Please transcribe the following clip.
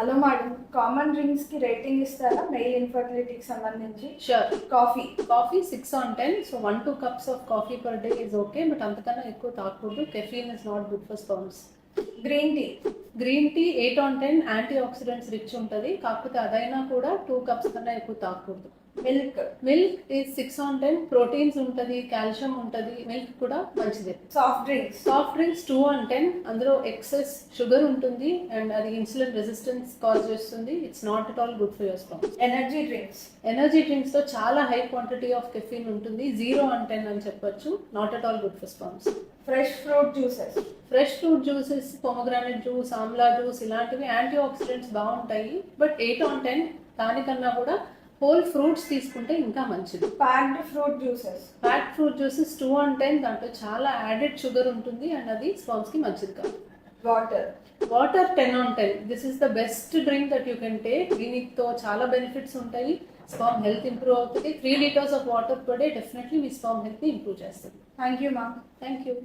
Hello madam, common drinks కి rating ఇస్తారా? Mail ఇన్ఫర్టిలిటీకి సంబంధించి. Sure. Coffee 6 on 10. So 1-2 cups of coffee per day is okay, but అంతకన్నా ఎక్కువ తాగకూడదు. Caffeine is not good for sperms. Green tea 8 on 10 antioxidants rich ఉంటుంది, కాకపోతే అదైనా కూడా 2 cups కన్నా ఎక్కువ తాగకూడదు. Milk is 6 on 10. ప్రోటీన్స్ ఉంటుంది, కాల్షియం ఉంటుంది, మిల్క్ కూడా మంచిదే. Soft drinks 2 on 10. అందులో ఎక్సెస్ షుగర్ ఉంటుంది అండ్ అది ఇన్సులిన్ రెసిస్టెన్స్ కాజ్ చేస్తుంది. It's not at all good for your sperm. Energy drinks లో చాలా హై క్వాంటిటీ ఆఫ్ కెఫీన్ ఉంటుంది. 0 on 10 అని చెప్పొచ్చు. Not at all good for sperms. Fresh fruit juices, pomegranate juice, Amla juice ఇలాంటివి anti oxidants బాగుంటాయి. But 8 on 10 దానికన్నా కూడా whole fruits తీసుకుంటే ఇంకా మంచిది. Packed fruit juices 2 on 10. దాంట్లో చాలా యాడెడ్ షుగర్ ఉంటుంది అండ్ అది స్పర్మ్స్ కి మంచిది కాదు. Water 10 on 10. This is the best drink that you can take. దీనితో చాలా బెనిఫిట్స్ ఉంటాయి. స్పర్మ్ హెల్త్ ఇంప్రూవ్ అవుతుంది. 3 liters of water per day definitely me sperm health ని ఇంప్రూవ్ చేస్తుంది. Thank you ma'am. Thank you.